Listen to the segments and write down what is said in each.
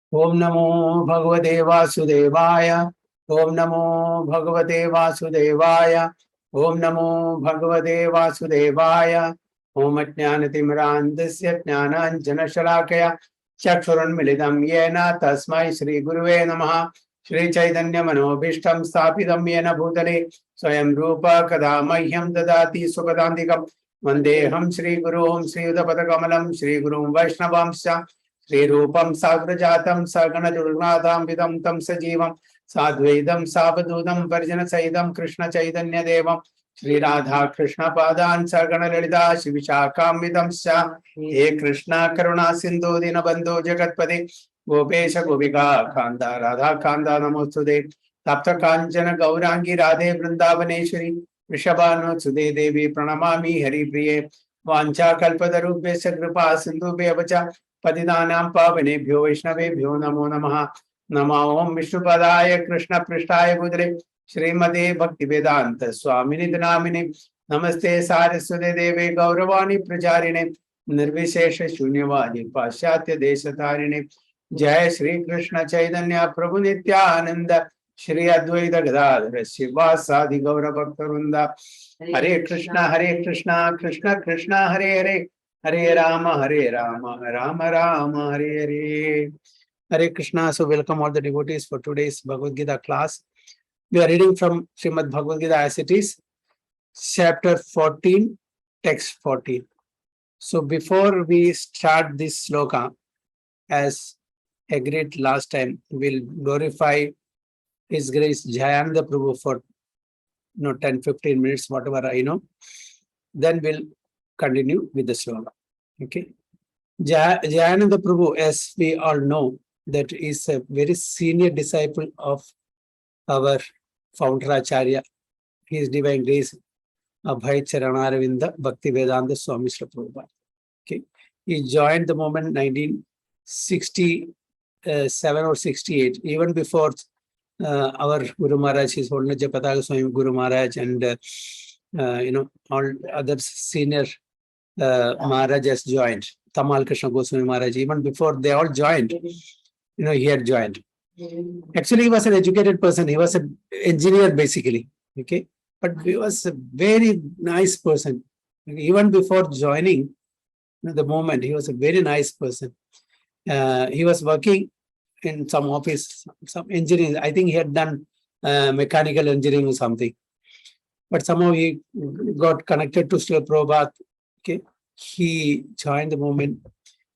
Om Namo Bhagavate Vasudevaya. Om Namo Bhagavate Vasudevaya. Om Namo Bhagavate Vasudevaya. Om Ajnanatimrandasya Jnananjana Shalakaya Chakshuranmilidam Yena Tasmai Shri Guruve Namaha. Shri Chaitanya Manobhishtam Sthapitam Yena Bhutale Swayam Rupa Kadamahyam Dadati Sukadantikam Vandeham Shri Gurum Shri Udapadakamalam Shri Gurum Vaishnavamsya Shri Rupam Sagrajatam Sagana Durnatham Vidam Tam Sajivam Sadvedam Sabadudam Parjana Saidam Krishna Chaitanya Devam Shri Radha Krishna Padan Sagana Lalita Shivishakam Vidam Sya He Krishna Karuna Sindhu Dinabandhu Jagatpade Gopesha Gopika Kanda Radha Kanda Namostude Tapta Kanchana Gaurangi Radhe Vrindavaneshwari Rishabhanu Sude Devi Pranamami Hari Priye Vancha Kalpatarubhesya Kripa Sindhu Bevacha पतितानां पावनेभ्यो वैष्णवेभ्यो नमो नमः। नमो ओम विष्णुपदाय कृष्ण पृष्ठाय भूतले श्रीमते भक्तिवेदांत स्वामिनिति नामिने नमस्ते सारस्वते देवे गौरवाणी प्रचारिणे निर्विशेष शून्यवादी पाश्चात्य देशतारिणे जय श्री कृष्ण चैतन्य प्रभु नित्यानंद श्री अद्वैत गदाधर शिवासादि गौर भक्तवृंद हरे Krishna Krishna Krishna Hare Hare Hare Rama, Rama Rama, Hare Hare. Hare Krishna. So welcome all the devotees for today's Bhagavad Gita class. We are reading from Srimad Bhagavad Gita as it is, chapter 14, text 14. So before we start this sloka, as agreed last time, we'll glorify His Grace Jayanda Prabhu for 10-15 minutes, whatever I know. Then we'll continue with the sloka. Okay. Jayananda Prabhu, as we all know, that is a very senior disciple of our founder Acharya, His Divine Grace, Abhay Charanaravinda Bhakti Vedanta Swami Srila Prabhupada. Okay. He joined the movement 1967 or 68, even before our Guru Maharaj, His Holiness Japataka Swami Guru Maharaj, and all other senior Maharajas joined. Tamal Krishna Goswami Maharaj, even before they all joined, he had joined. Actually, he was an educated person. He was an engineer, basically. Okay. But he was a very nice person. Even before joining the movement, he was a very nice person. He was working in some office, some engineering. I think he had done mechanical engineering or something. But somehow he got connected to Srila Prabhupada. Okay. He joined the movement,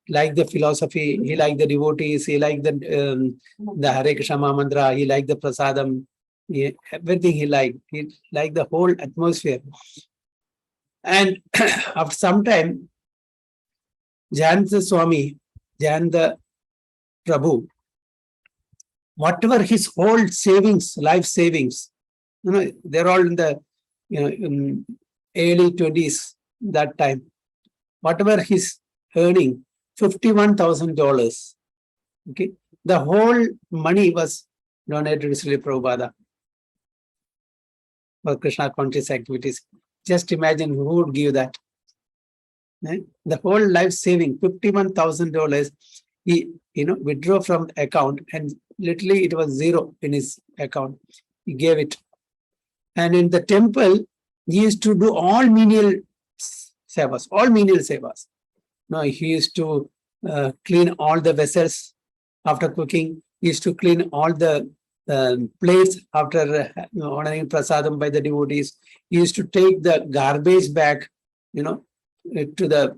liked the philosophy, he liked the devotees, he liked the Hare Krishna mantra, he liked the prasadam, everything he liked the whole atmosphere. And after some time, Jayanta Prabhu, whatever his whole savings, life savings, they're all in the in early 20s that time. Whatever he's earning, $51,000. Okay, the whole money was donated to Srila Prabhupada for Krishna conscious activities. Just imagine who would give that. The whole life saving, $51,000, he withdrew from the account, and literally it was zero in his account. He gave it. And in the temple, he used to do all menial sevas. Now he used to clean all the vessels after cooking. He used to clean all the plates after honoring prasadam by the devotees. He used to take the garbage back, to the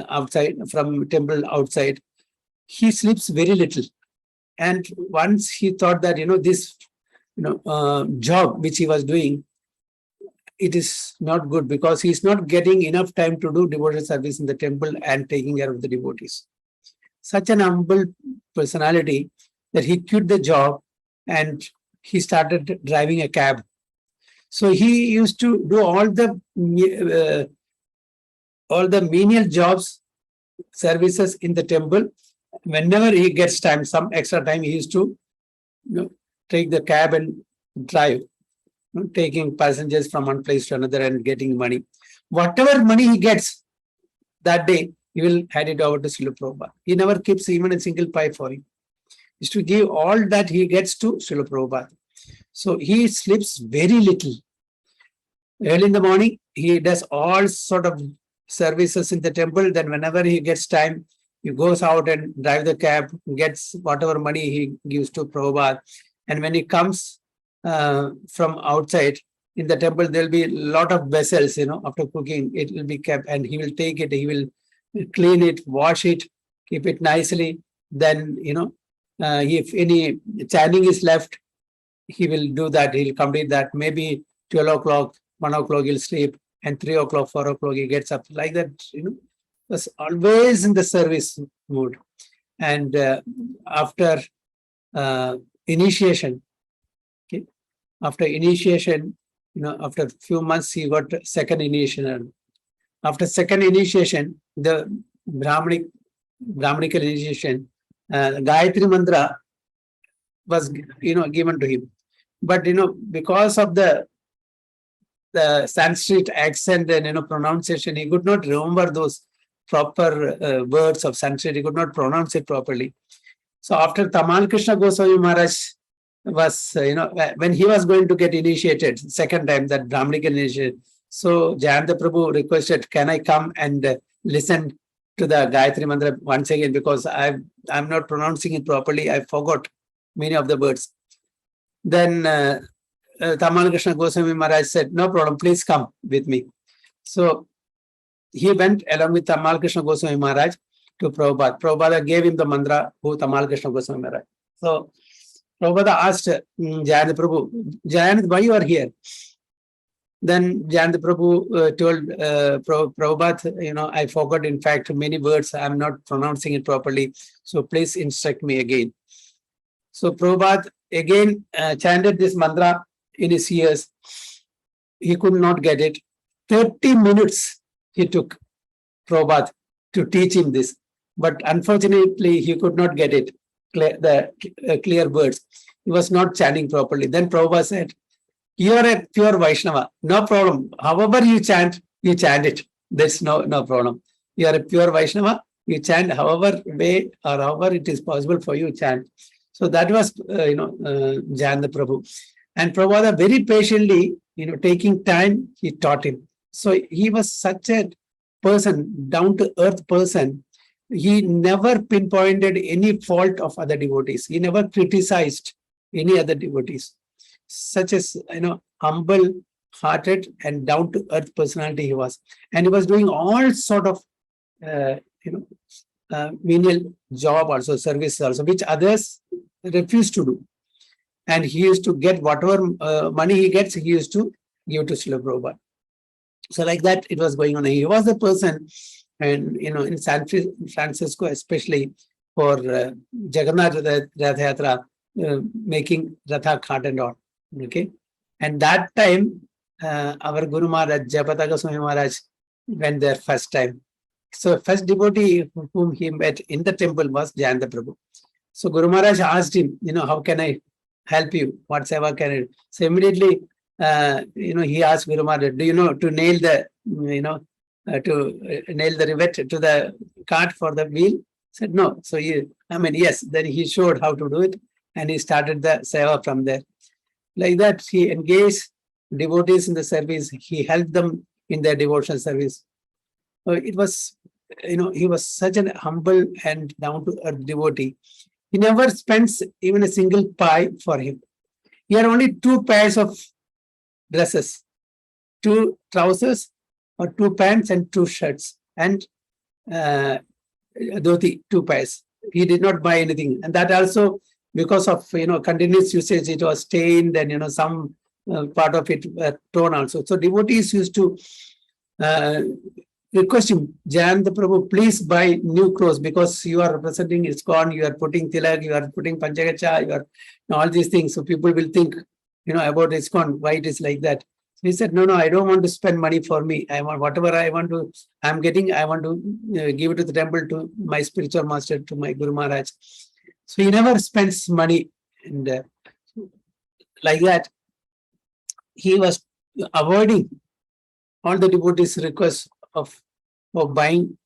outside, from temple outside. He sleeps very little. And once he thought that, this, job which he was doing, it is not good because he is not getting enough time to do devotional service in the temple and taking care of the devotees. Such an humble personality that he quit the job and he started driving a cab. So he used to do all the menial jobs, services in the temple. Whenever he gets time, some extra time, he used to take the cab and drive, taking passengers from one place to another and getting money. Whatever money he gets that day, he will hand it over to Srila Prabhupada. He never keeps even a single pie for him. is to give all that he gets to Srila Prabhupada. So he sleeps very little. Early in the morning, he does all sort of services in the temple. Then whenever he gets time, he goes out and drive the cab, gets whatever money he gives to Prabhupada. And when he comes from outside, in the temple, there'll be a lot of vessels, after cooking, it will be kept, and he will take it, he will clean it, wash it, keep it nicely. Then, if any chanting is left, he will do that, he'll complete that. Maybe 12 o'clock, 1 o'clock, he'll sleep, and 3 o'clock, 4 o'clock, he gets up. Like that, was always in the service mood. And after initiation, after initiation, after a few months, he got second initiation. After second initiation, the Brahmanical initiation, Gayatri Mantra was, given to him. But, because of the Sanskrit accent and, pronunciation, he could not remember those proper words of Sanskrit. He could not pronounce it properly. So after Tamal Krishna Goswami Maharaj was, when he was going to get initiated, second time, that Brahmanical initiation, so Jayanta Prabhu requested, can I come and listen to the Gayatri Mantra once again, because I'm not pronouncing it properly. I forgot many of the words. Then Tamal Krishna Goswami Maharaj said, no problem, please come with me. So he went along with Tamal Krishna Goswami Maharaj to Prabhupada. Prabhupada gave him the mantra, who Tamal Krishna Goswami Maharaj. So Prabhupada asked Jayanta Prabhu, Jayant, why you are here? Then Jayanta Prabhu told Prabhupada, I forgot, in fact, many words. I'm not pronouncing it properly. So please instruct me again. So Prabhupada again chanted this mantra in his ears. He could not get it. 30 minutes he took Prabhupada to teach him this. But unfortunately, he could not get it, clear words. He was not chanting properly. Then Prabhupada said, you're a pure Vaishnava, no problem. However you chant it. There's no problem. You are a pure Vaishnava, you chant however way or however it is possible for you to chant. So that was, Jayanta Prabhu. And Prabhupada very patiently, taking time, he taught him. So he was such a person, down-to-earth person. He never pinpointed any fault of other devotees. He never criticized any other devotees. Such as, humble-hearted and down-to-earth personality he was. And he was doing all sort of, menial job also, service also, which others refused to do. And he used to get whatever money he gets, he used to give to Srila Prabhupada. So like that, it was going on. He was the person, and in San Francisco, especially for Jagannath Ratha Yatra, making Ratha Khat and all. Okay. And that time, our Guru Maharaj, Jayapataka Goswami Maharaj, went there first time. So first devotee whom he met in the temple was Jayanta Prabhu. So Guru Maharaj asked him, how can I help you? What seva can I do? So immediately, he asked Guru Maharaj, do you know to nail the, to nail the rivet to the cart for the wheel? He said, no. So yes. Then he showed how to do it, and he started the seva from there. Like that, he engaged devotees in the service. He helped them in their devotional service. So it was, he was such an humble and down-to-earth devotee. He never spends even a single pie for him. He had only 2 pairs of dresses, 2 trousers or 2 pants and 2 shirts, and dhoti, 2 pairs. He did not buy anything. And that also, because of, continuous usage, it was stained, and, some part of it torn also. So devotees used to request him, Jayanta Prabhu, please buy new clothes, because you are representing ISKCON, you are putting tilak, you are putting panchagacha, you are all these things. So people will think, about ISKCON, why it is like that. So he said, no, I don't want to spend money for me. I want whatever I want to, I'm getting, I want to give it to the temple, to my spiritual master, to my Guru Maharaj. So he never spends money. And like that, he was avoiding all the devotees' requests of buying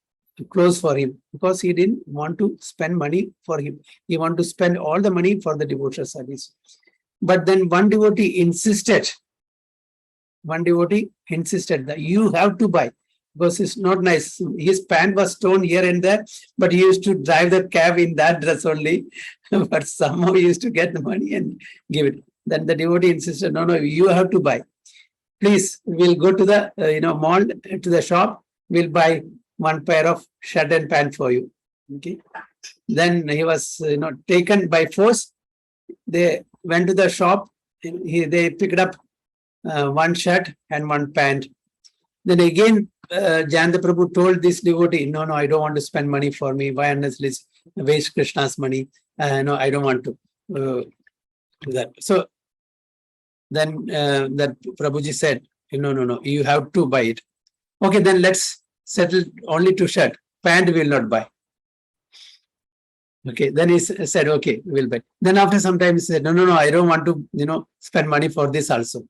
close for him because he didn't want to spend money for him. He wanted to spend all the money for the devotional service. But then one devotee insisted that you have to buy because it's not nice. His pant was torn here and there, but he used to drive the cab in that dress only. But somehow he used to get the money and give it. Then the devotee insisted, no, you have to buy. Please, we'll go to the mall, to the shop. We'll buy one pair of shirt and pant for you. Okay. Then he was taken by force. They went to the shop. They picked up one shirt and one pant. Then again, Jayanta Prabhu told this devotee, no, I don't want to spend money for me. Why honestly waste Krishna's money? No, I don't want to do that. So then that Prabhuji said, no, you have to buy it. Okay, then let's settle only to shirt. Pant we will not buy. Okay, then he said, okay, we'll buy. Then after some time he said, no, I don't want to, spend money for this also.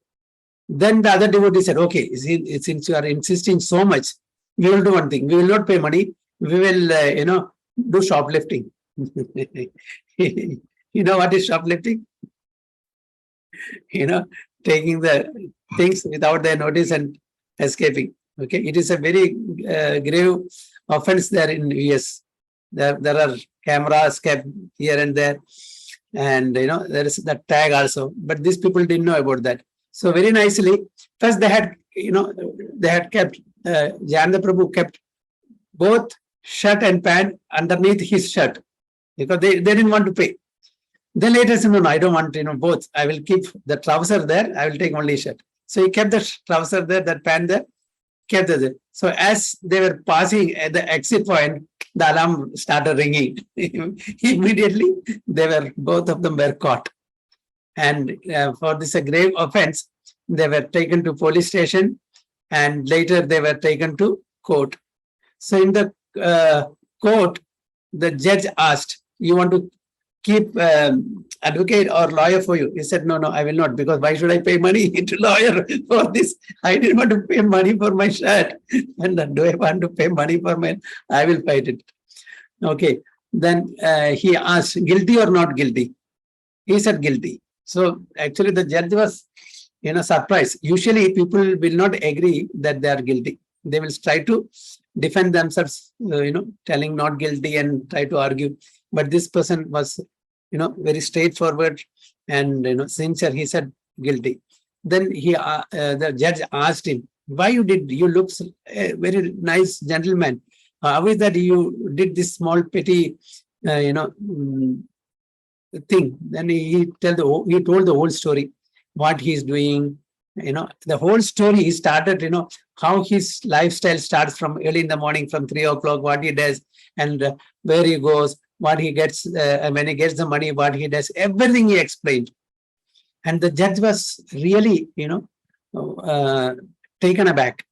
Then the other devotee said, okay, since you are insisting so much, we will do one thing. We will not pay money. We will, do shoplifting. You know what is shoplifting? Taking the things without their notice and escaping. Okay, it is a very grave offense there in US. There are cameras kept here and there, and there is the tag also. But these people didn't know about that. So very nicely, first they had kept Jayanta Prabhu kept both shirt and pant underneath his shirt because they didn't want to pay. Then later said, no, I don't want both. I will keep the trouser there. I will take only shirt. So he kept the trouser there, that pant there, kept it there. So as they were passing at the exit point, the alarm started ringing. Immediately, both of them were caught. And for this grave offense, they were taken to police station and later they were taken to court. So in the court, the judge asked, you want to keep advocate or lawyer for you? He said, no, I will not, because why should I pay money to lawyer for this? I didn't want to pay money for my shirt. And do I want to pay money for my, I will fight it. Okay. Then he asked, guilty or not guilty? He said guilty. So actually the judge was, surprised. Usually people will not agree that they are guilty. They will try to defend themselves, telling not guilty and try to argue. But this person was, very straightforward and, sincere. He said guilty. Then the judge asked him, why you look a very nice gentleman. How is that you did this small petty, thing? Then he told the whole story, what he's doing, the whole story. He started, how his lifestyle starts from early in the morning, from 3 o'clock, what he does and where he goes, what he gets, when he gets the money, what he does, everything he explained. And the judge was really, taken aback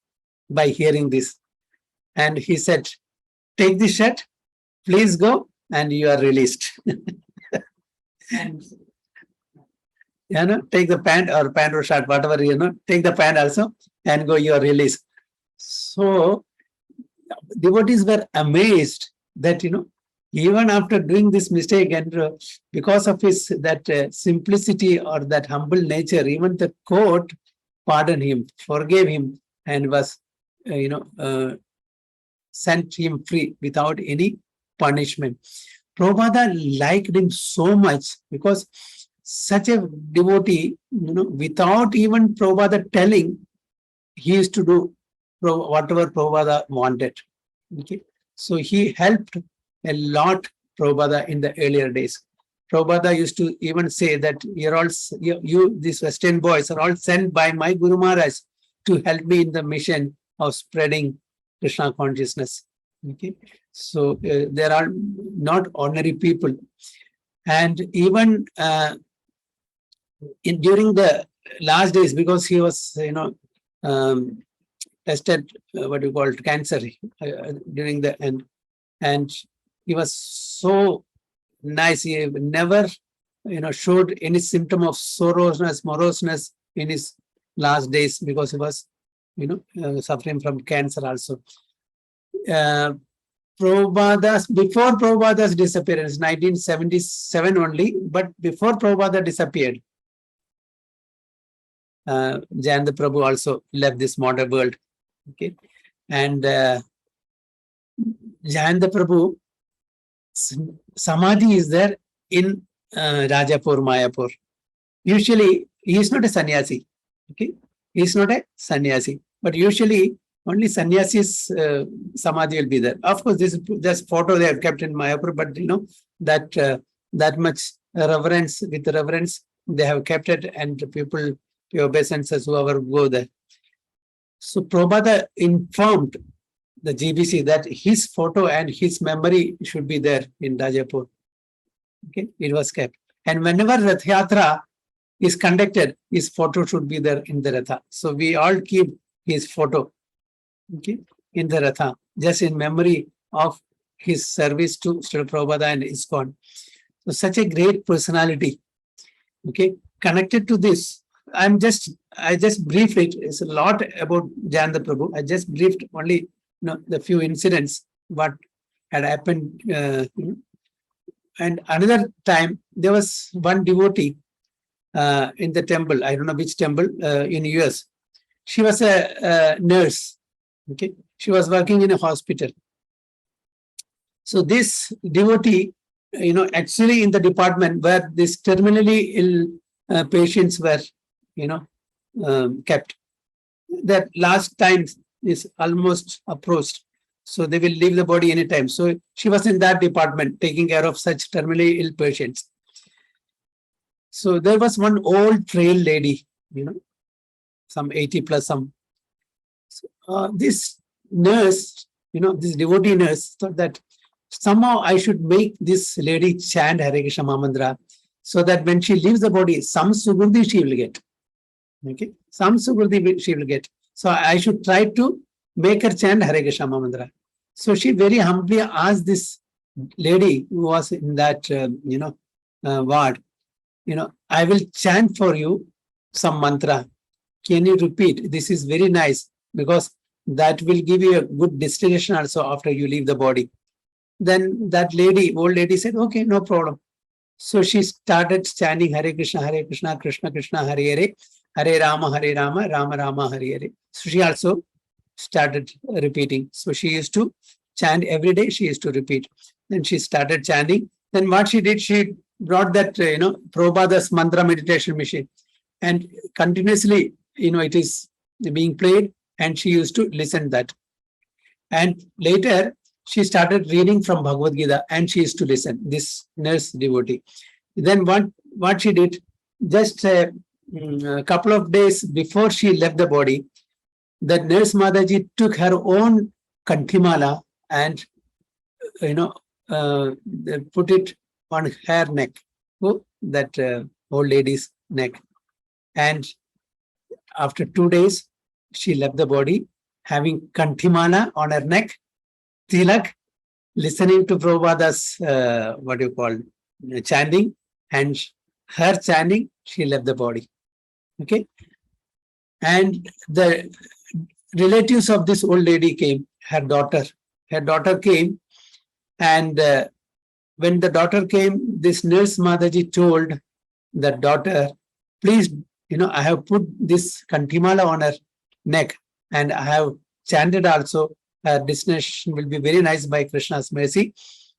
by hearing this. And he said, take this shirt, please go, and you are released. And, take the pant or shirt, whatever, take the pant also and go, you are released. So devotees were amazed that, even after doing this mistake and because of his simplicity or that humble nature, even the court pardoned him, forgave him, and was, sent him free without any punishment. Prabhupada liked him so much because such a devotee, without even Prabhupada telling, he used to do whatever Prabhupada wanted. Okay, so he helped a lot Prabhupada in the earlier days. Prabhupada used to even say that you these Western boys are all sent by my Guru Maharaj to help me in the mission of spreading Krishna consciousness. Okay, so there are not ordinary people, and even during the last days, because he was tested what you call cancer during the end, and he was so nice. He never showed any symptom of moroseness in his last days, because he was suffering from cancer also. Prabhupada's, before Prabhupada's disappearance, 1977 only, but before Prabhupada disappeared, Jayanta Prabhu also left this modern world. Okay, and Jayanta Prabhu Samadhi is there in Rajapur, Mayapur. Usually, he is not a sannyasi. Okay, he is not a sannyasi, but usually only sannyasis Samadhi will be there. Of course, this photo they have kept in Mayapur, but you know that that much reverence, with reverence they have kept it, and the people, your obeisances, whoever go there. So Prabhupada informed the GBC that his photo and his memory should be there in Rajapur. Okay, it was kept. And whenever Rath Yatra is conducted, his photo should be there in the Ratha. So we all keep his photo, okay, in the Ratha, just in memory of his service to Srila Prabhupada and ISKCON. So such a great personality. Okay, connected to this, I just briefed it. It's a lot about Jayanta Prabhu. I just briefed only the few incidents what had happened. And another time there was one devotee in the temple. I don't know which temple in US. She was a nurse. Okay, she was working in a hospital. So this devotee, actually in the department where this terminally ill patients were, kept. That last time is almost approached. So they will leave the body anytime. So she was in that department taking care of such terminally ill patients. So there was one old frail lady, some 80 plus some. So, this nurse, this devotee nurse thought that somehow I should make this lady chant Hare Krishna Mahamantra so that when she leaves the body, some Sugurdhi she will get. Okay, some Sugurdhi she will get. So I should try to make her chant Hare Krishna Mahamantra. So she very humbly asked this lady who was in that, ward, I will chant for you some mantra. Can you repeat? This is very nice because that will give you a good destination also after you leave the body. Then that lady, old lady said, okay, no problem. So she started chanting Hare Krishna, Krishna Krishna, Hare Hare, Hare Rama, Rama Rama, Hare Hare. So she also started repeating. So she used to chant every day. She used to repeat. Then she started chanting. Then what she did, she brought that, Prabhupada's mantra meditation machine. And continuously, it is being played. And she used to listen that. And later, she started reading from Bhagavad Gita and she used to listen, this nurse devotee. Then what she did, just a couple of days before she left the body, that nurse Mataji took her own kanthimala and, put it on her neck, that old lady's neck. And after 2 days, she left the body having kanthimala on her neck, tilak, listening to Prabhupada's, chanting, and her chanting, she left the body. Okay. And the relatives of this old lady came, her daughter came, and when the daughter came, this nurse Mataji told the daughter, please, I have put this kanthimala on her neck and I have chanted also. Her destination will be very nice by Krishna's mercy,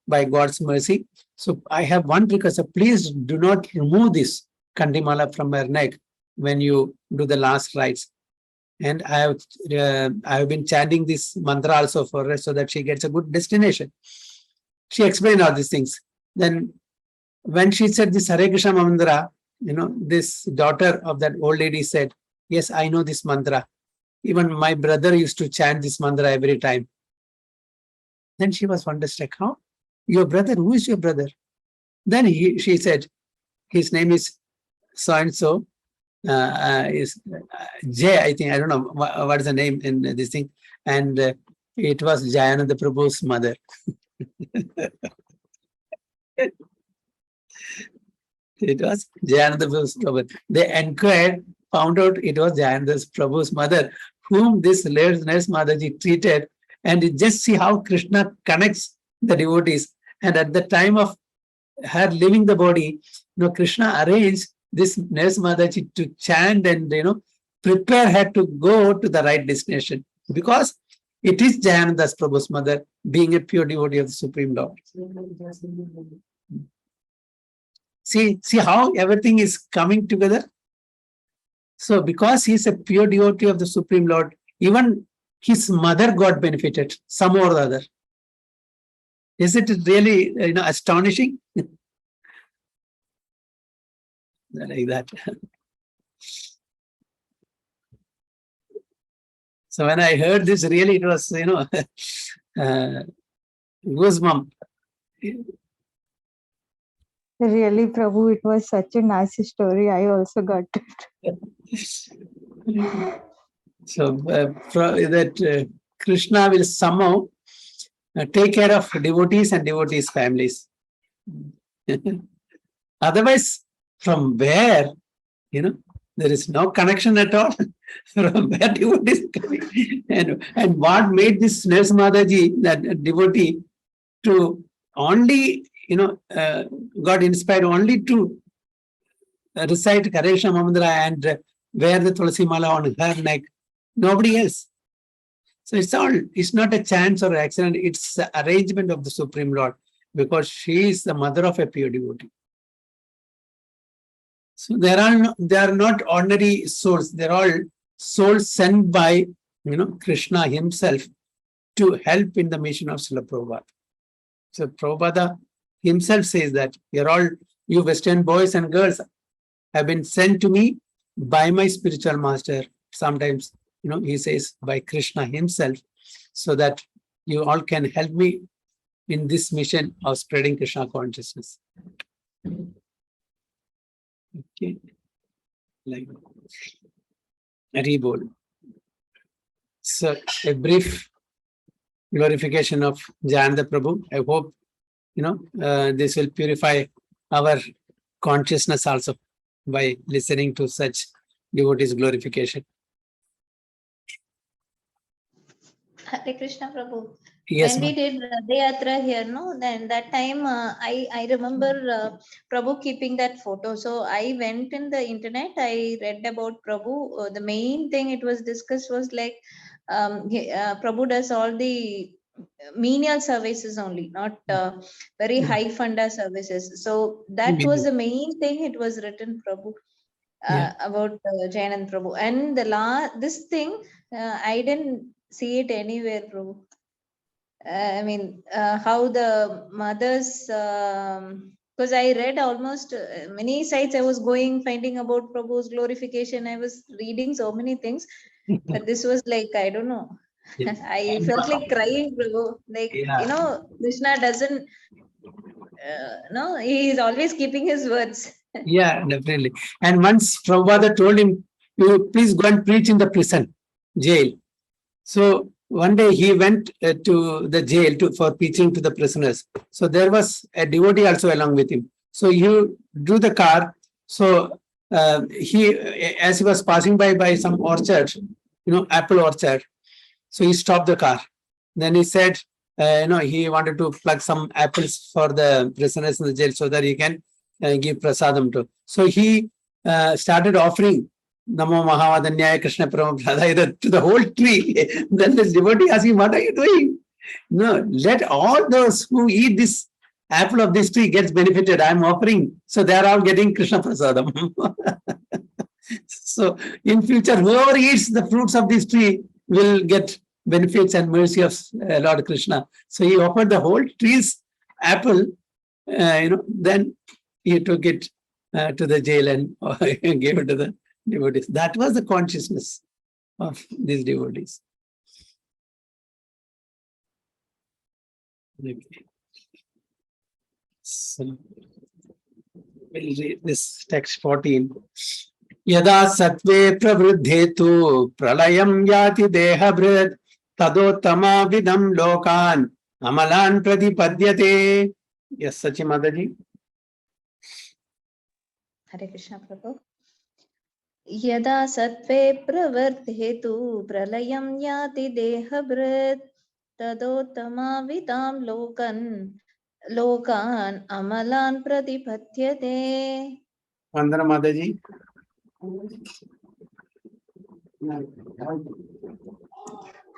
by God's mercy. So I have one request, please do not remove this kanthimala from her neck when you do the last rites. And I have been chanting this mantra also for her so that she gets a good destination. She explained all these things. Then when she said this Hare Krishna mantra, this daughter of that old lady said, yes, I know this mantra. Even my brother used to chant this mantra every time. Then she was wonderstruck. How? Your brother? Who is your brother? Then she said, his name is so-and-so. Is Jay, I think. I don't know what is the name in this thing. And it was Jayananda Prabhu's mother. It was Jayananda Prabhu's mother. They inquired, found out it was Jayananda Prabhu's mother, whom this nurse Mataji treated And just see how Krishna connects the devotees. And at the time of her leaving the body, Krishna arranged this Nurse Mataji to chant and prepare her to go to the right destination, because it is Jayananda's Prabhu's mother, being a pure devotee of the Supreme Lord. See how everything is coming together. So because he is a pure devotee of the Supreme Lord, even his mother got benefited some or the other. Is it really astonishing? Like that. So when I heard this, really it was goosebump. Really, Prabhu, it was such a nice story. I also got it. So that Krishna will somehow take care of devotees and devotees' families. Otherwise, from where, there is no connection at all. From where devotees coming? And what made this Nurse Mataji, that devotee, to only, got inspired only to recite Kareshna Mamandra and wear the Tulsi Mala on her neck, nobody else. So it's not a chance or accident, it's the arrangement of the Supreme Lord, because she is the mother of a pure devotee. So they are not ordinary souls, they're all souls sent by Krishna himself to help in the mission of Srila Prabhupada. So Prabhupada himself says that you Western boys and girls have been sent to me by my spiritual master. Sometimes, he says by Krishna himself, so that you all can help me in this mission of spreading Krishna consciousness. Okay. Like Haribol. So a brief glorification of Jayananda Prabhu. I hope, this will purify our consciousness also by listening to such devotees' glorification. Hare Krishna Prabhu. Yes, when we did Radha here, then that time I remember Prabhu keeping that photo. So I went in the internet, I read about Prabhu. The main thing it was discussed was like Prabhu does all the menial services only, not very high funda services. So that was the main thing it was written, Prabhu. About Jayanand Prabhu. And this thing, I didn't see it anywhere, Prabhu. I mean, how the mothers, because I read almost many sites I was finding about Prabhu's glorification. I was reading so many things, but this was like, I don't know. I felt like crying, Prabhu. Like, Krishna doesn't, no, he is always keeping his words. Yeah, definitely. And once Prabhupada told him, you please go and preach in the prison, jail. So one day he went to the jail for preaching to the prisoners. So there was a devotee also along with him. So he drew the car. So as he was passing by some orchard, apple orchard. So he stopped the car. Then he said, he wanted to pluck some apples for the prisoners in the jail so that he can give prasadam to. So he started offering Namo Mahavadanyaya Krishna Pramaprada to the whole tree. Then this devotee asked him, what are you doing? No, let all those who eat this apple of this tree gets benefited. I'm offering. So they are all getting Krishna Prasadam. So in future, whoever eats the fruits of this tree will get benefits and mercy of Lord Krishna. So he offered the whole tree's apple, then he took it to the jail and gave it to the devotees. That was the consciousness of these devotees. Okay. So we'll read this text 14. Yada satve pravruddhetu pralayam yati dehabhrit tadottama vidam lokan amalan pradipadyate. Yes, Sachi Mataji. Hare Krishna Prabhu. Yada sattve pravarthetu pralayam yati dehabhrit तदोत्तमावितां लोकान् अमलान् प्रतिपद्यते. Vandana Mataji.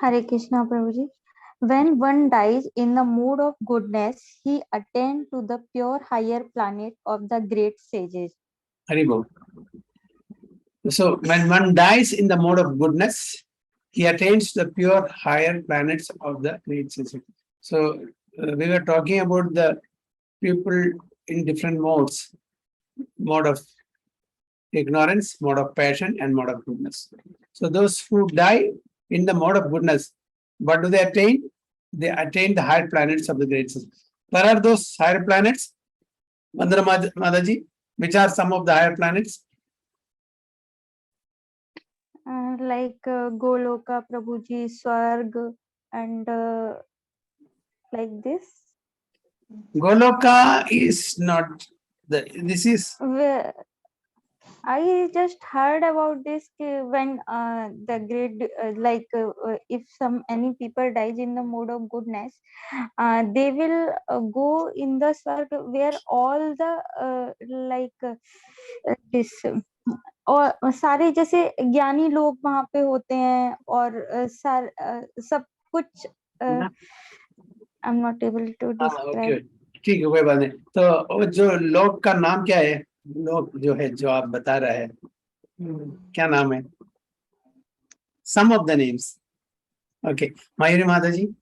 Hare Krishna Prabhuji. When one dies in the mood of goodness, he attains to the pure higher planet of the great sages. Haribol. So when one dies in the mode of goodness, he attains the pure higher planets of the great sages. So we were talking about the people in different modes, mode of ignorance, mode of passion, and mode of goodness. So those who die in the mode of goodness, what do they attain? They attain the higher planets of the great systems. Where are those higher planets? Vandana Mataji, which are some of the higher planets? Like Goloka Prabhuji, Swarg, and like this. Goloka is not this is. I just heard about this when the great if any people dies in the mode of goodness, they will go in the Swarg where all the this और सारे जैसे ज्ञानी लोग वहां पे होते हैं और सब कुछ I'm not able to describe. ठीक है, कोई बात नहीं. तो जो लोग का नाम क्या है? लोग जो है, जो आप बता रहे हैं, क्या नाम है? Some of the names. Okay, Mayuri Mataji.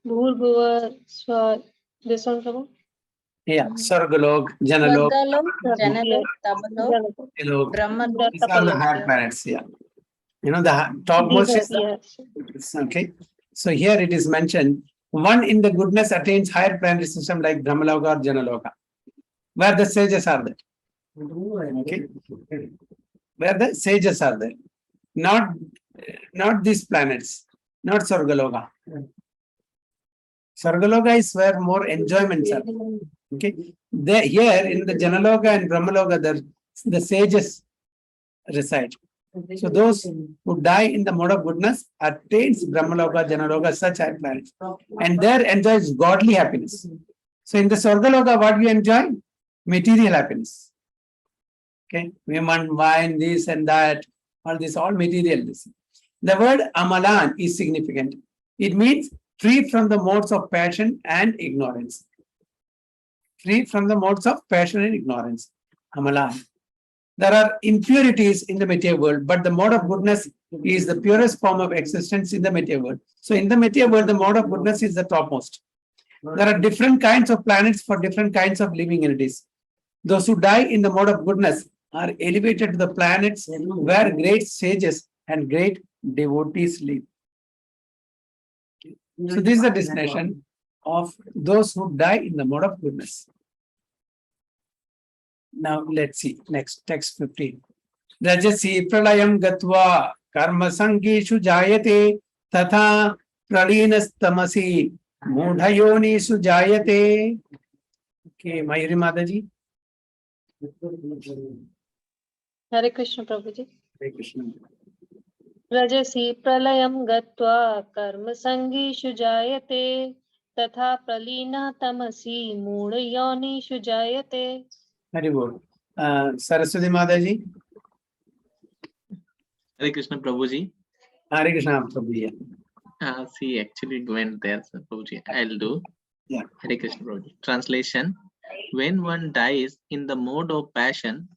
Bhurbuva, Swar. This one, Prabhu? Yeah, Sargalok, Janalok, Janalok, Tabalok, Brahmalok. These are the higher planets. Yeah, you know the topmost is Yes. okay. So here it is mentioned, one in the goodness attains higher planetary system like Brahmaloka or Janaloka, where the sages are there. Okay, where the sages are there, not these planets, not Sargaloka. Sargaloka is where more enjoyments are. Okay, there here in the Janaloka and Brahmaloka, the sages reside. So those who die in the mode of goodness attains Brahmaloka, Janaloka, such high planets, and there enjoys godly happiness. So in the Sargaloka, what we enjoy? Material happiness. Okay, women, wine, this and that, all this, all material. The word Amalan is significant. It means free from the modes of passion and ignorance. Free from the modes of passion and ignorance. Amalan. There are impurities in the material world, but the mode of goodness is the purest form of existence in the material world. So in the material world, the mode of goodness is the topmost. There are different kinds of planets for different kinds of living entities. Those who die in the mode of goodness are elevated to the planets where great sages and great devotees live. So this is the destination of those who die in the mode of goodness. Now let's see next text 15. Rajasi pralayam gatva karma sangishu jayate tatha pralinastamasi mudhayonishu jayate. Okay, Mayuri Mataji. Hare Krishna, Prabhuji. Hare Krishna. Rajasi pralayam gatva karma sangishu jayate tatha pralina tamasi mood yonishu jayate. Very good. Saraswati Mataji. Hare Krishna Prabhuji. Hare Krishna Prabhuji. She actually went there, so Prabhuji. I'll do. Yeah. Hare Krishna Prabhuji. Translation: when one dies in the mode of passion,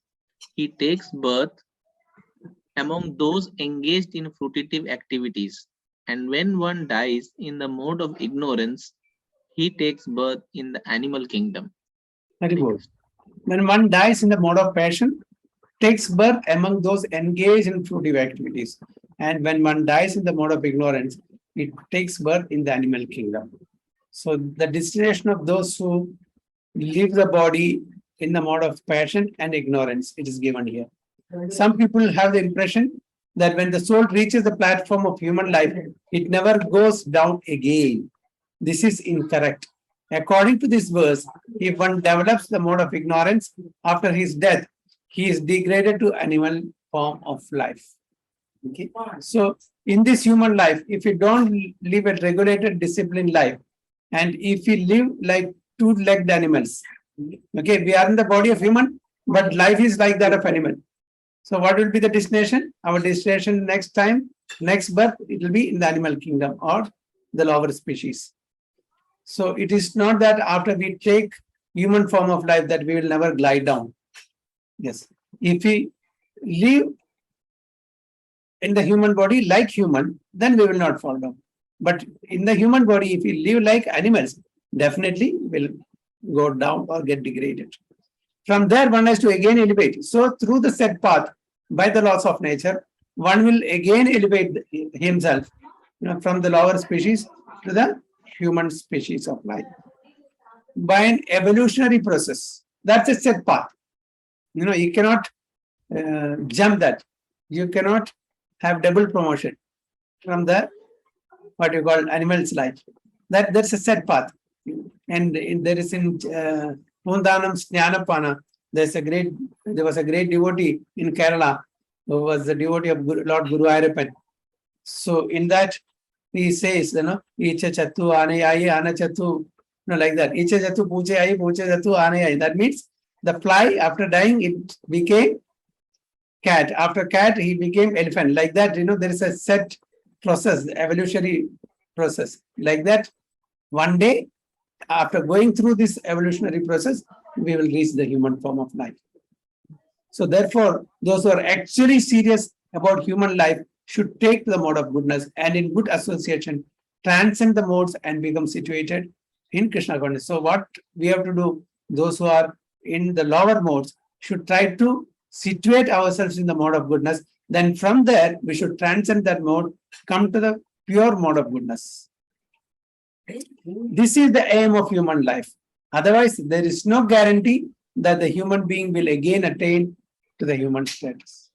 he takes birth among those engaged in fruitive activities. And when one dies in the mode of ignorance, he takes birth in the animal kingdom. Very good. When one dies in the mode of passion, takes birth among those engaged in fruitive activities. And when one dies in the mode of ignorance, it takes birth in the animal kingdom. So the destination of those who leave the body in the mode of passion and ignorance, it is given here. Some people have the impression that when the soul reaches the platform of human life, it never goes down again. This is incorrect. According to this verse, if one develops the mode of ignorance after his death, he is degraded to animal form of life. Okay. So in this human life, if you don't live a regulated, disciplined life, and if you live like two-legged animals, okay, we are in the body of human, but life is like that of animal. So what will be the destination? Our destination next time, next birth, it will be in the animal kingdom or the lower species. So it is not that after we take human form of life that we will never glide down. Yes. If we live in the human body like human, then we will not fall down. But in the human body, if we live like animals, definitely will go down or get degraded. From there, one has to again elevate. So through the set path, by the laws of nature, one will again elevate himself, from the lower species to the human species of life. By an evolutionary process, that's a set path. You cannot jump that. You cannot have double promotion from the what you call animal's life. That's a set path. And there is in Pundanam's Jnanapana, there was a great devotee in Kerala who was the devotee of Lord Guru Ayappan. So in that he says, Icha Chatu Ane Aye Ana Chatu, like that. Icha Chatu Puche Aye Puche Chatu Ane Aye. That means the fly after dying it became cat. After cat he became elephant. Like that, there is a set process, evolutionary process. Like that, one day after going through this evolutionary process, we will reach the human form of life. So therefore, those who are actually serious about human life should take the mode of goodness and in good association, transcend the modes and become situated in Krishna consciousness. So what we have to do, those who are in the lower modes should try to situate ourselves in the mode of goodness. Then from there, we should transcend that mode, come to the pure mode of goodness. This is the aim of human life. Otherwise, there is no guarantee that the human being will again attain to the human status.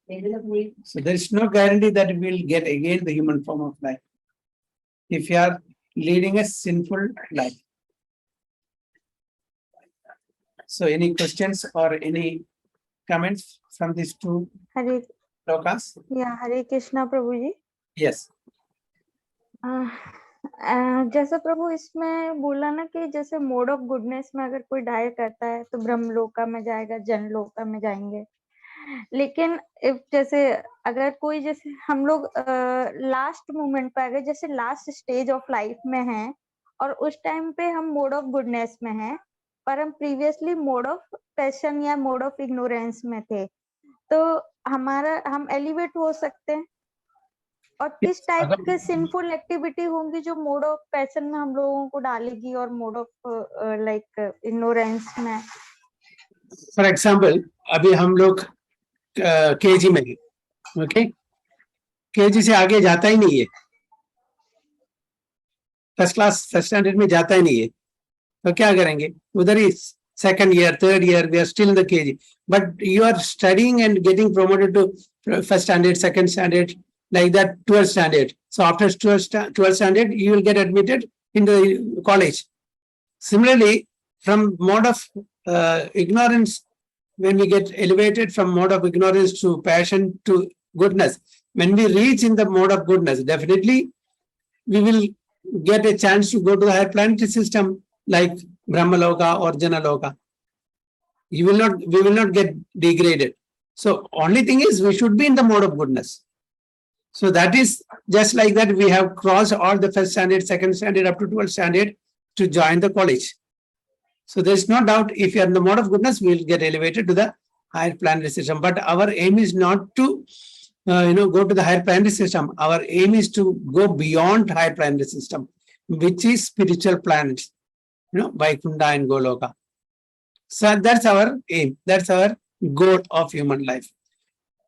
So there is no guarantee that we will get again the human form of life if you are leading a sinful life. So any questions or any comments from these two Hare, lokas? yeah, Hare Krishna Prabhu ji. Yes. जैसे प्रभु इसमें बोला ना कि जैसे mode of goodness में अगर कोई di करता है तो ब्रह्मलोका में जाएगा, जनलोका में जाएंगे. लेकिन इफ जैसे अगर कोई जैसे हम लोग लास्ट मोमेंट पे अगर जैसे लास्ट स्टेज ऑफ लाइफ में हैं और उस टाइम पे हम मोड ऑफ गुडनेस में हैं पर हम प्रीवियसली मोड ऑफ पैशन या मोड ऑफ इग्नोरेंस में थे, तो हम एलिवेट हो सकते हैं. और किस टाइप के सिंफुल एक्टिविटी होंगी जो मोड ऑफ पैशन में हम लोगों को डालेगी और मोड ऑफ लाइक इग्नोरेंस में. फॉर एग्जाम्पल अभी हम लोग केजी में है, ओके, केजी से आगे जाता ही नहीं है, फर्स्ट क्लास फर्स्ट स्टैंडर्ड में जाता ही नहीं है, तो क्या करेंगे? उधर ही second year, third year, we are still in the KG. But you are studying and getting promoted to first standard, second standard, like that, 12th standard. So after 12th standard, you will get admitted in the college. Similarly, from mode of ignorance, when we get elevated from mode of ignorance to passion to goodness, when we reach in the mode of goodness, definitely we will get a chance to go to the higher planetary system like Brahmaloka or Janaloka. We will not get degraded. So only thing is we should be in the mode of goodness. So that is just like that we have crossed all the first standard, second standard up to 12th standard to join the college. So there is no doubt if you are in the mode of goodness, we will get elevated to the higher planetary system. But our aim is not to go to the higher planetary system. Our aim is to go beyond higher planetary system, which is spiritual planets, Vaikunta and Goloka. So that's our aim. That's our goal of human life.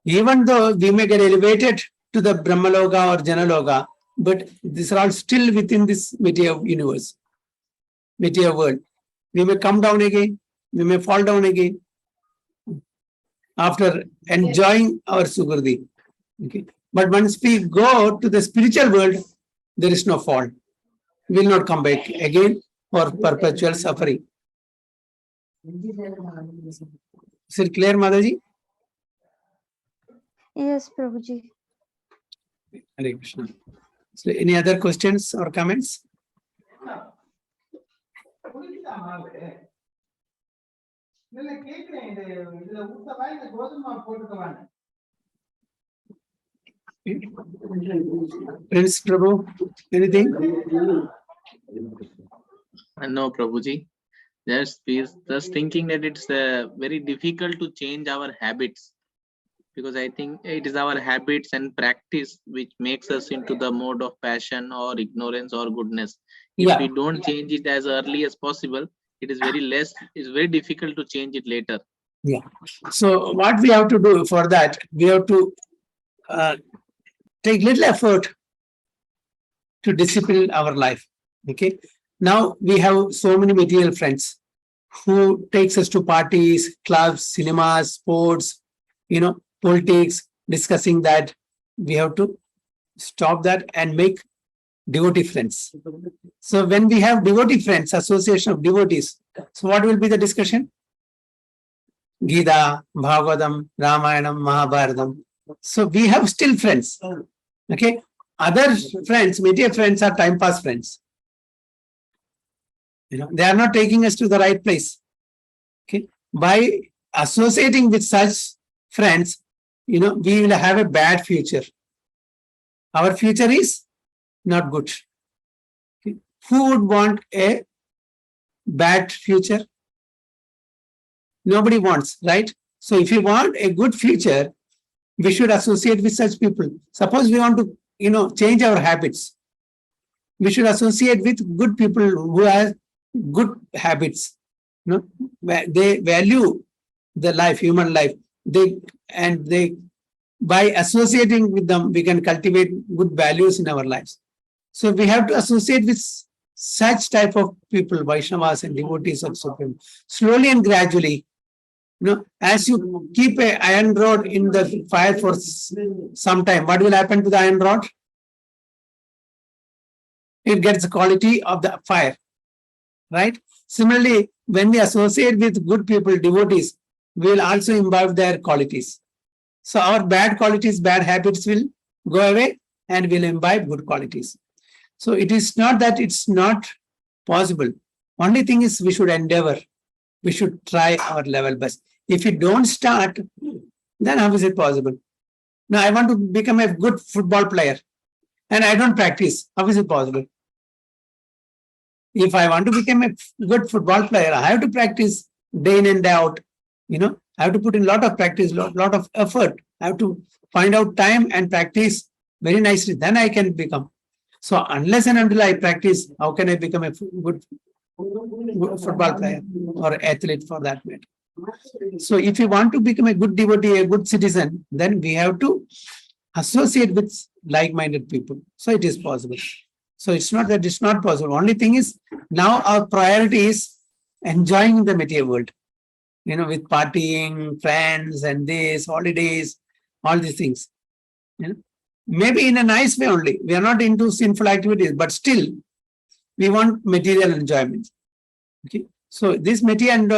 Even though we may get elevated to the Brahmaloka or Janaloka, but these are all still within this material universe, material world. We may come down again, we may fall down again after enjoying our Sukriti. Okay. But once we go to the spiritual world, there is no fall. We will not come back again for perpetual suffering. Is it clear, Mataji? Yes, Prabhuji. Hare Krishna. So any other questions or comments? Prince Prabhu, anything? No, Prabhuji. Just thinking that it's very difficult to change our habits, because I think it is our habits and practice which makes us into the mode of passion or ignorance or goodness. If Yeah. we don't change it as early as possible, it's very difficult to change it later. Yeah. So what we have to do for that, we have to take little effort to discipline our life. Okay. Now we have so many material friends who takes us to parties, clubs, cinemas, sports, politics, discussing that. We have to stop that and make devotee friends. So when we have devotee friends, association of devotees, so what will be the discussion? Gita, Bhagavatam, Ramayanam, Mahabharatam. So we have still friends. Okay. Other friends, material friends are time pass friends. They are not taking us to the right place. Okay. By associating with such friends, we will have a bad future. Our future is not good. Okay. Who would want a bad future? Nobody wants, right? So if you want a good future, we should associate with such people. Suppose we want to, change our habits. We should associate with good people who have good habits. They value the life, human life. By associating with them, we can cultivate good values in our lives. So we have to associate with such type of people, Vaishnavas and devotees of Supreme. Slowly and gradually, as you keep an iron rod in the fire for some time, what will happen to the iron rod? It gets the quality of the fire, right? Similarly, when we associate with good people, devotees, we will also imbibe their qualities. So our bad qualities, bad habits will go away and we'll imbibe good qualities. So it is not that it's not possible. Only thing is we should endeavor. We should try our level best. If you don't start, then how is it possible? Now I want to become a good football player and I don't practice. How is it possible? If I want to become a good football player, I have to practice day in and day out. I have to put in a lot of practice, lot of effort. I have to find out time and practice very nicely. Then I can become. So unless and until I practice, how can I become a good football player or athlete for that matter? So if you want to become a good devotee, a good citizen, then we have to associate with like-minded people. So it is possible. So it's not that it's not possible. Only thing is now our priority is enjoying the material world, with partying, friends and this, holidays, all these things. Maybe in a nice way only. We are not into sinful activities, but still we want material enjoyment. Okay. So this material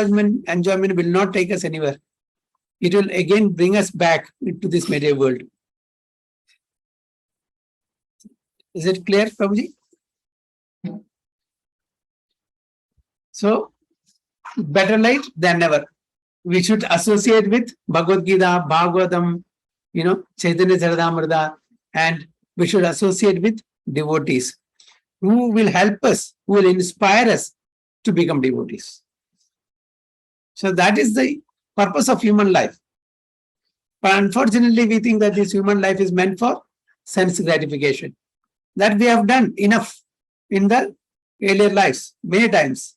enjoyment will not take us anywhere. It will again bring us back into this material world. Is it clear, Prabhuji? So better late than never. We should associate with Bhagavad Gita, Bhagavatam, Chaitanya Charitamrita, and we should associate with devotees who will help us, who will inspire us to become devotees. So that is the purpose of human life. But unfortunately, we think that this human life is meant for sense gratification. That we have done enough in the earlier lives, many times.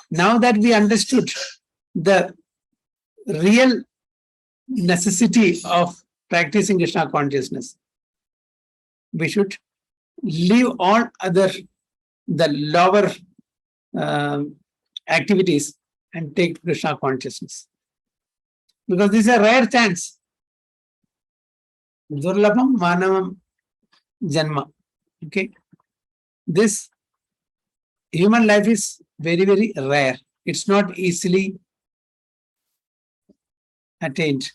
Now that we understood the real necessity of practicing Krishna consciousness, we should leave all other, the lower activities and take Krishna consciousness. Because this is a rare chance. Durlabham Manavam Janma. Okay. This human life is very, very rare. It's not easily attained.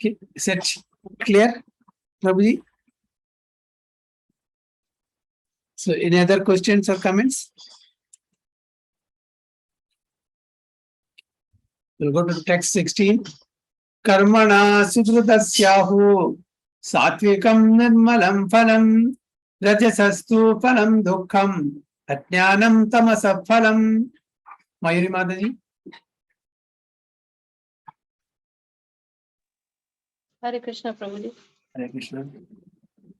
Okay, is it clear, Prabhuji? So, any other questions or comments? We'll go to text 16. Karmana sukrutasyahu satvikam nirmalam phalam rajasastu phalam dukkham ajnanam tamasa phalam. Mayuri Mataji. Hare Krishna Prabhuji. Hare Krishna.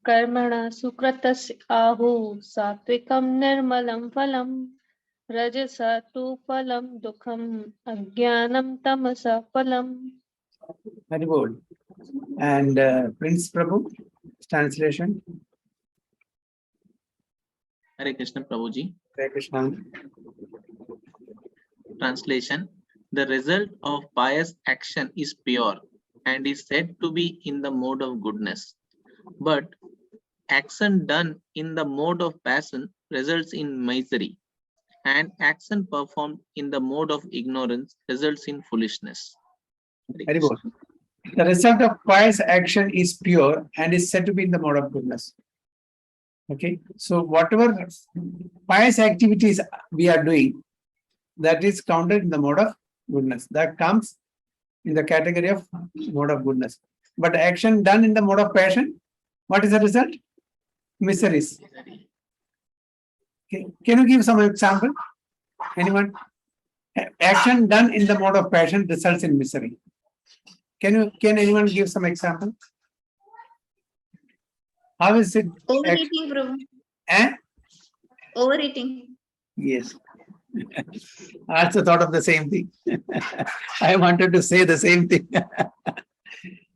Karmana sukratasya ahu satvikam nirmalam phalam rajasa tu phalam dukham ajnanam tamasa phalam. Very good. And Prince Prabhu, translation. Hare Krishna Prabhuji. Hare Krishna. Translation: the result of pious action is pure and is said to be in the mode of goodness. But action done in the mode of passion results in misery, and action performed in the mode of ignorance results in foolishness. Very good. The result of pious action is pure and is said to be in the mode of goodness. Okay, so whatever pious activities we are doing, that is counted in the mode of goodness. That comes in the category of mode of goodness. But action done in the mode of passion, what is the result? Miseries. Okay. Can you give some example? Anyone? Action done in the mode of passion results in misery. Can anyone give some example? How is it? Overeating, Prabhu. Eh? Overeating. Yes. I also thought of the same thing. I wanted to say the same thing.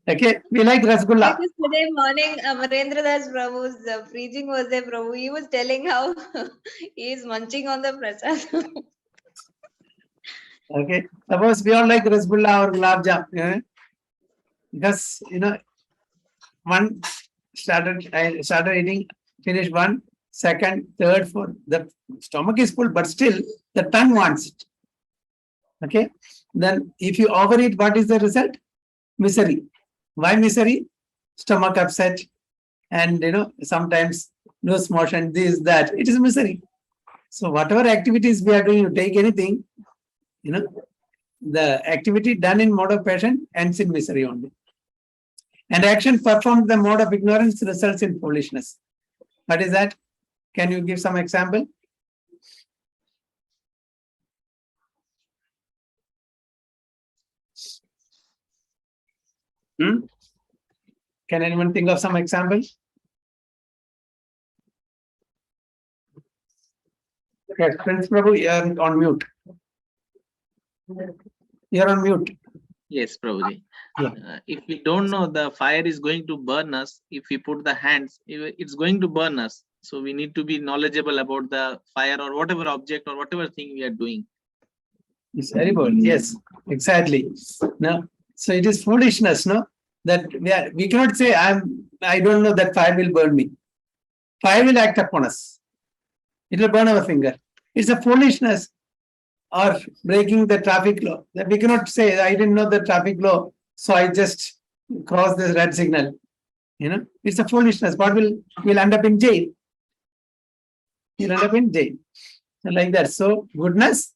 Okay, we like Rasgulla. Because today morning, Amarendra Das Prabhu's preaching was there, Prabhu. He was telling how he is munching on the prasad. Okay, suppose we all like Rasgulla or Gulab Jam. Yeah? Because, one I started eating, finished one, second, third, fourth. The stomach is full, but still the tongue wants it. Okay, then if you overeat, what is the result? Misery. Why misery? Stomach upset, and sometimes loose motion, this, that. It is misery. So whatever activities we are doing, you take anything, the activity done in mode of passion ends in misery only. And action performed in the mode of ignorance results in foolishness. What is that? Can you give some example? Can anyone think of some example? Yes, Prince Prabhu, you are on mute. You are on mute. Yes, Prabhuji. Yeah. If we don't know the fire is going to burn us, if we put the hands, it's going to burn us. So we need to be knowledgeable about the fire or whatever object or whatever thing we are doing. It's very good. Yes, exactly. No, so it is foolishness, no? That we cannot say I don't know that fire will burn me. Fire will act upon us. It will burn our finger. It's a foolishness. Or breaking the traffic law. That we cannot say I didn't know the traffic law, so I just crossed the red signal. It's a foolishness. What will end up in jail? You'll end up in jail. So like that. So goodness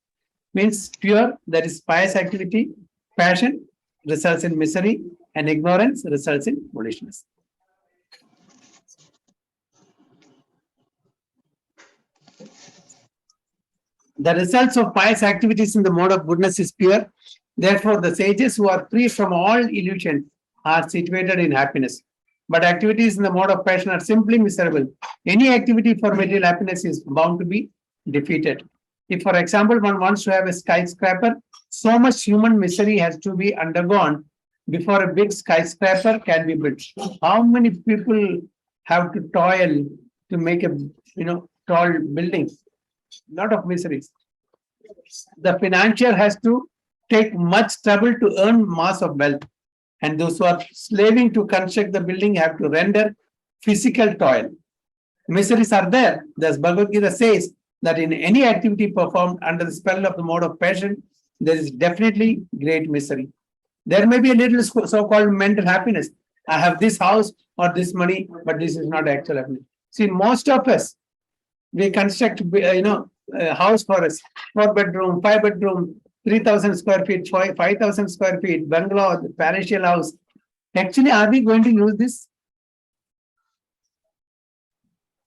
means pure, that is pious activity. Passion results in misery, and ignorance results in foolishness. The results of pious activities in the mode of goodness is pure. Therefore, the sages who are free from all illusion are situated in happiness. But activities in the mode of passion are simply miserable. Any activity for material happiness is bound to be defeated. If, for example, one wants to have a skyscraper, so much human misery has to be undergone before a big skyscraper can be built. How many people have to toil to make a tall building? Lot of miseries. The financier has to take much trouble to earn mass of wealth, and those who are slaving to construct the building have to render physical toil. Miseries are there. Thus, Bhagavad Gita says that in any activity performed under the spell of the mode of passion, there is definitely great misery. There may be a little so-called mental happiness. I have this house or this money, but this is not actual happiness. See, most of us, we construct, a house for us, 4 bedroom, 5 bedroom, 3,000 square feet, 5,000 square feet, bungalow, palatial house. Actually, are we going to use this?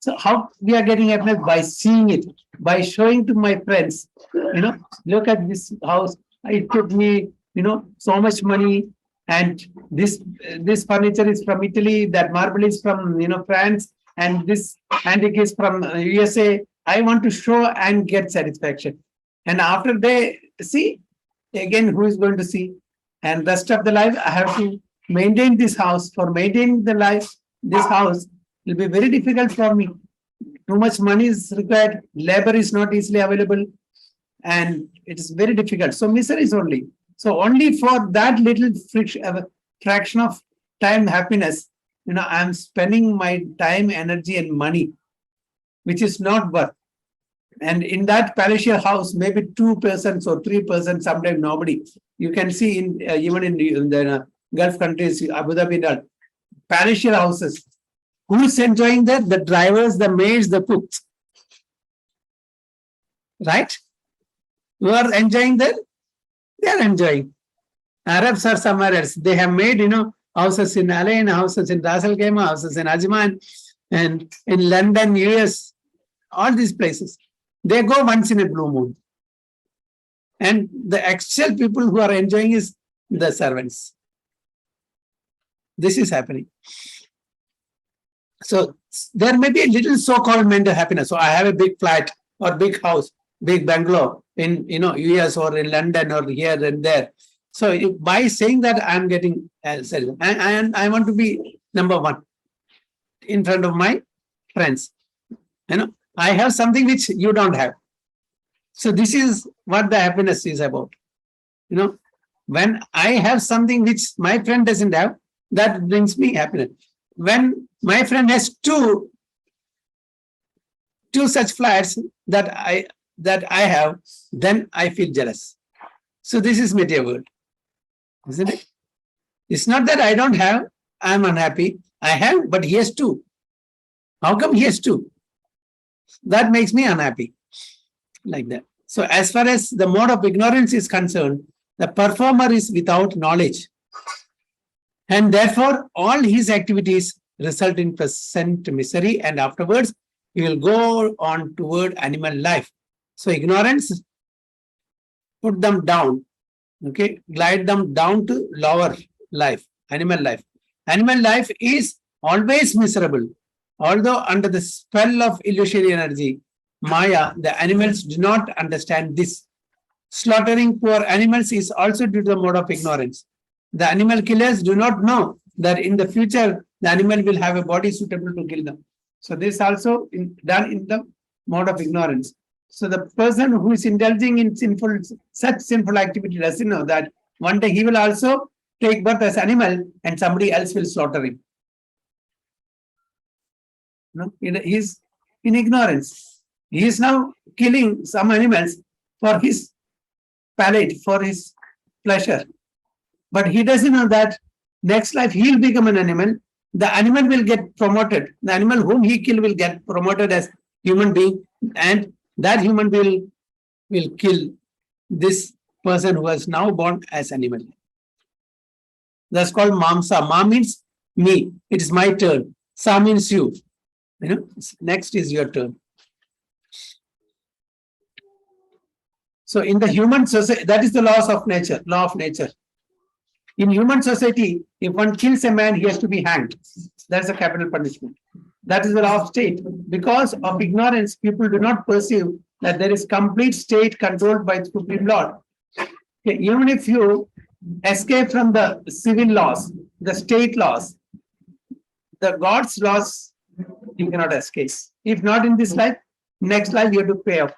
So how we are getting happiness? By seeing it, by showing to my friends, look at this house. It took me, so much money, and this furniture is from Italy, that marble is from, France, and this antique is from USA. I want to show and get satisfaction. And after they see, again, who is going to see? And rest of the life, I have to maintain this house. For maintaining the life, this house will be very difficult for me. Too much money is required. Labor is not easily available, and it is very difficult. So misery is only. So only for that little fraction of time happiness, I am spending my time, energy, and money, which is not worth. And in that palatial house, maybe 2 persons or 3 persons, sometimes nobody. You can see in even in the Gulf countries, Abu Dhabi, palatial houses. Who is enjoying that? The drivers, the maids, the cooks. Right? Who are enjoying that? They are enjoying. Arabs are somewhere else. They have made, houses in Al Ain, houses in Ras Al Khaimah, houses in Ajman, and in London, US, all these places. They go once in a blue moon. And the actual people who are enjoying is the servants. This is happening. So there may be a little so-called mental happiness. So I have a big flat or big house, big bungalow in US or in London or here and there. So by saying that, I'm getting and I want to be number one in front of my friends. I have something which you don't have. So this is what the happiness is about. When I have something which my friend doesn't have, that brings me happiness. When my friend has two such flats that I have, then I feel jealous. So this is material world, isn't it? It's not that I don't have, I'm unhappy. I have, but he has two. How come he has two? That makes me unhappy. Like that. So as far as the mode of ignorance is concerned, the performer is without knowledge. And therefore, all his activities result in present misery, and afterwards, he will go on toward animal life. So ignorance put them down, glide them down to lower life, animal life. Animal life is always miserable. Although under the spell of illusory energy, Maya, the animals do not understand this. Slaughtering poor animals is also due to the mode of ignorance. The animal killers do not know that in the future, the animal will have a body suitable to kill them. So this is also done in the mode of ignorance. So the person who is indulging in such sinful activity doesn't know that one day he will also take birth as animal and somebody else will slaughter him. He is in ignorance. He is now killing some animals for his palate, for his pleasure. But he doesn't know that next life he will become an animal. The animal will get promoted. The animal whom he killed will get promoted as human being, and that human will kill this person who is now born as animal. That's called mamsa. Ma means me. It is my turn. Sa means you. Next is your turn. So in the human society, that is the law of nature. In human society, if one kills a man, he has to be hanged. That's a capital punishment. That is the law of state. Because of ignorance, people do not perceive that there is complete state controlled by the Supreme Lord. Even if you escape from the civil laws, the state laws, the God's laws, you cannot escape. If not in this life, next life you have to pay off.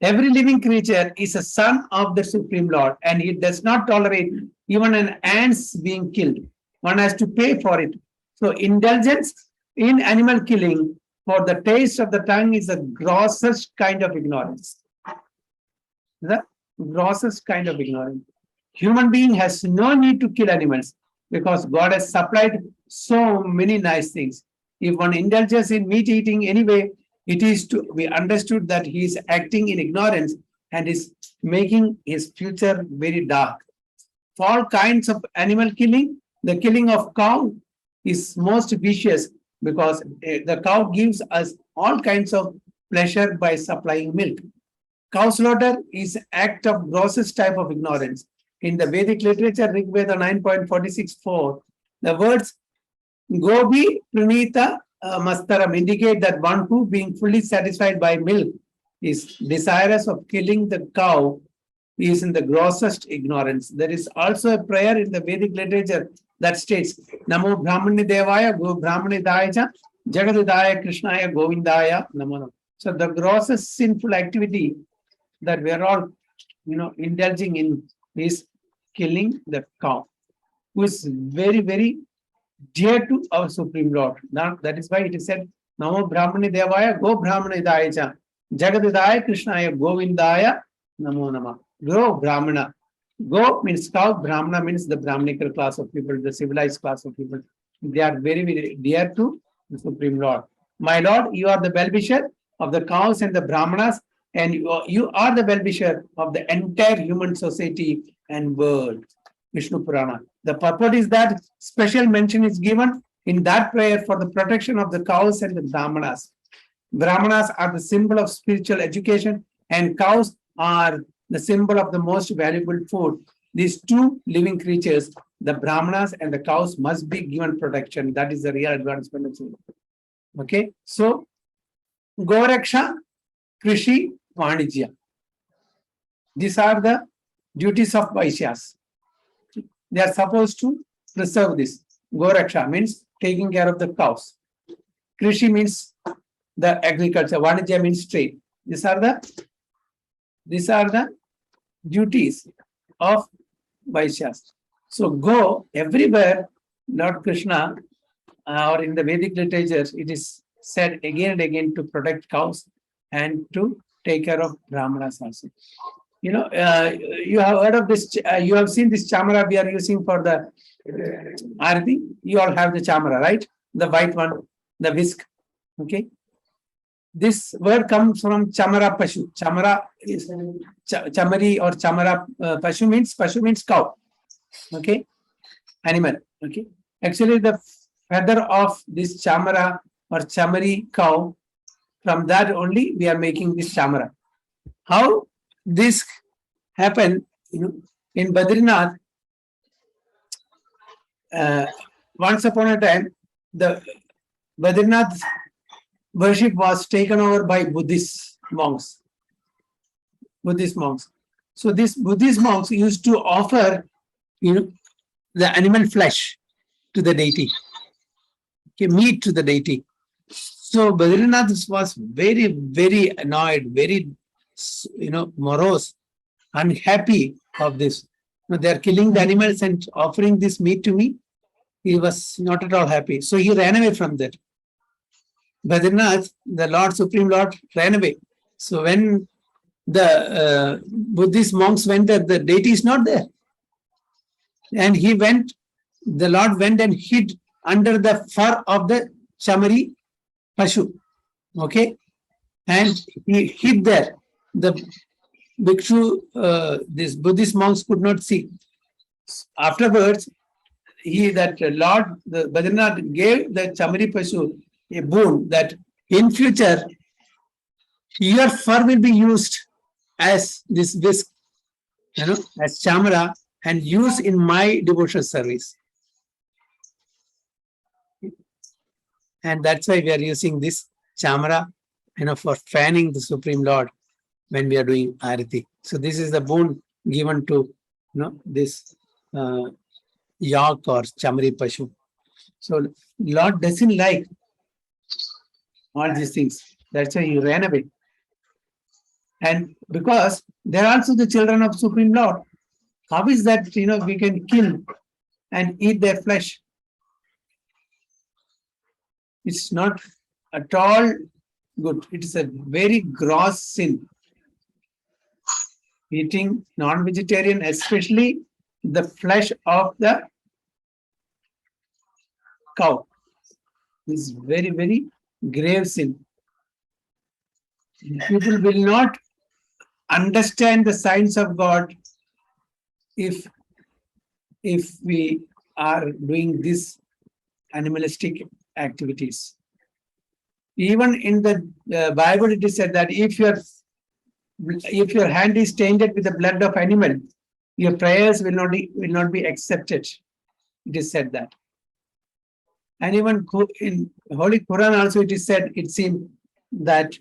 Every living creature is a son of the Supreme Lord, and he does not tolerate even an ant's being killed. One has to pay for it. So indulgence in animal killing for the taste of the tongue is the grossest kind of ignorance. The grossest kind of ignorance. Human being has no need to kill animals because God has supplied so many nice things. If one indulges in meat eating anyway, it is to be understood that he is acting in ignorance and is making his future very dark. For all kinds of animal killing, the killing of cow is most vicious because the cow gives us all kinds of pleasure by supplying milk. Cow slaughter is act of grossest type of ignorance. In the Vedic literature, Rig Veda 9.46.4, the words Gobi Pranita Mastaram indicate that one who, being fully satisfied by milk, is desirous of killing the cow is in the grossest ignorance. There is also a prayer in the Vedic literature that states Namo Brahmani Devaya Go Brahmani Daya Jagadidaya Krishnaya Govindaya Namo. So the grossest sinful activity that we are all indulging in is killing the cow, who is very, very dear to our Supreme Lord. Now, that is why it is said, Namo Brahmani Devaya Go Brahmani Daya Jagadidaya Krishnaya Govindaya Namo Nama. Go Brahmana. Go means cow, Brahmana means the Brahminical class of people, the civilized class of people. They are very, very dear to the Supreme Lord. My Lord, you are the well-wisher of the cows and the Brahmanas, and you are the well-wisher of the entire human society and world. Vishnu Purana. The purport is that special mention is given in that prayer for the protection of the cows and the Brahmanas. Brahmanas are the symbol of spiritual education, and cows are the symbol of the most valuable food. These two living creatures, the Brahmanas and the cows, must be given protection. That is the real advancement of Siddha. Okay, so Goraksha, Krishi, Vanijya. These are the duties of Vaishyas. They are supposed to preserve this. Goraksha means taking care of the cows. Krishi means the agriculture. Vanijya means trade. These are the duties of Vaishyas. So go everywhere, Lord Krishna, or in the Vedic literature, it is said again and again to protect cows and to take care of Brahmanas also. You have heard of this, you have seen this chamara we are using for the arati. You all have the chamara, right? The white one, the whisk. Okay. This word comes from chamara pashu. Chamara is chamari or chamara pashu means cow. Okay. Animal. Okay. Actually, the feather of this chamara or chamari cow, from that only we are making this chamara. How this happened, in Badrinath, once upon a time, the Badrinath worship was taken over by Buddhist monks. So these Buddhist monks used to offer, the animal flesh to the deity, meat to the deity. So Badrinath was very, very annoyed, very, morose, unhappy of this. They are killing the animals and offering this meat to me. He was not at all happy. So he ran away from that. Badrinath, the Lord, Supreme Lord, ran away. So when the Buddhist monks went there, the deity is not there. And the Lord went and hid under the fur of the Chamari Pashu. Okay? And he hid there. The Bhikshu, these Buddhist monks could not see. Afterwards, Lord, the Badrinath gave the Chamari Pashu a boon that in future, your fur will be used as this whisk, as chamara, and used in my devotional service. And that's why we are using this chamara, for fanning the Supreme Lord when we are doing arati. So this is the boon given to, this yak or chamari pashu. So Lord doesn't like all these things. That's why he ran away. And because they're also the children of Supreme Lord, how is that, we can kill and eat their flesh? It's not at all good. It is a very gross sin. Eating non-vegetarian, especially the flesh of the cow. This is very, very grave sin. People will not understand the signs of God if we are doing these animalistic activities. Even in the Bible, it is said that if your hand is tainted with the blood of animal, your prayers will not be accepted. It is said that. And even in Holy Quran also it is said, it seems that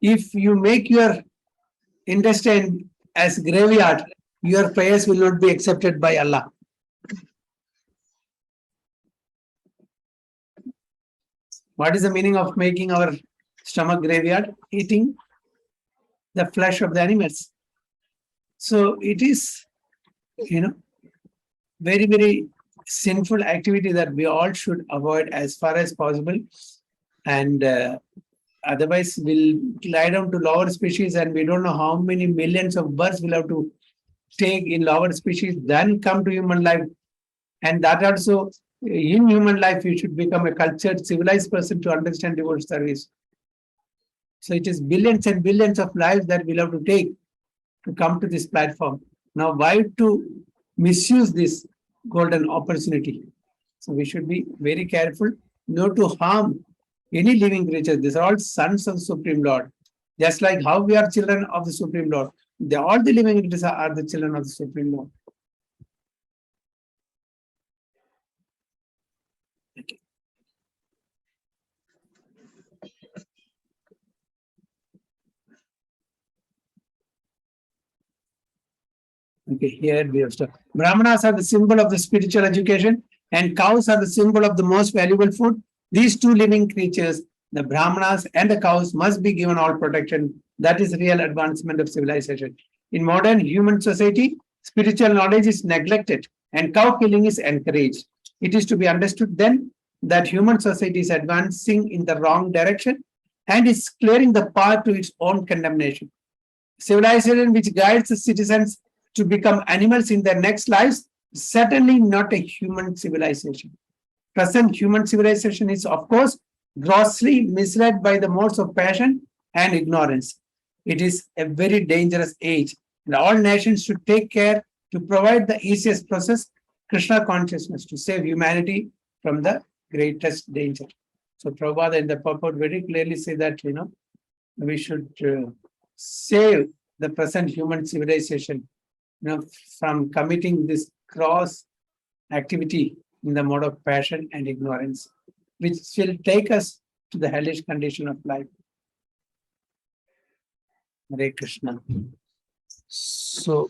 if you make your intestine as graveyard, your prayers will not be accepted by Allah. What is the meaning of making our stomach graveyard? Eating the flesh of the animals. So it is, very, very sinful activity that we all should avoid as far as possible. And otherwise we'll lie down to lower species, and we don't know how many millions of births we'll have to take in lower species, then come to human life. And that also, in human life, you should become a cultured, civilized person to understand devotional service. So it is billions and billions of lives that we'll have to take to come to this platform. Now, why to misuse this golden opportunity? So we should be very careful not to harm any living creature. These are all sons of the Supreme Lord. Just like how we are children of the Supreme Lord. All the living creatures are the children of the Supreme Lord. Okay, here we have stuff. Brahmanas are the symbol of the spiritual education, and cows are the symbol of the most valuable food. These two living creatures, the Brahmanas and the cows, must be given all protection. That is real advancement of civilization. In modern human society, spiritual knowledge is neglected and cow killing is encouraged. It is to be understood then that human society is advancing in the wrong direction and is clearing the path to its own condemnation. Civilization which guides the citizens to become animals in their next lives, certainly not a human civilization. Present human civilization is, of course, grossly misled by the modes of passion and ignorance. It is a very dangerous age, and all nations should take care to provide the easiest process, Krishna consciousness, to save humanity from the greatest danger. So Prabhupada in the purport very clearly say that, we should save the present human civilization, from committing this gross activity in the mode of passion and ignorance, which will take us to the hellish condition of life. Hare Krishna. So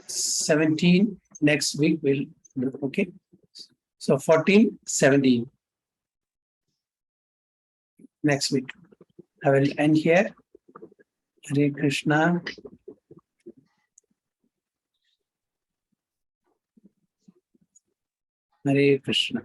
17 next week we'll do, okay? So 14, 17 next week. I will end here. Hare Krishna. Hare Krishna.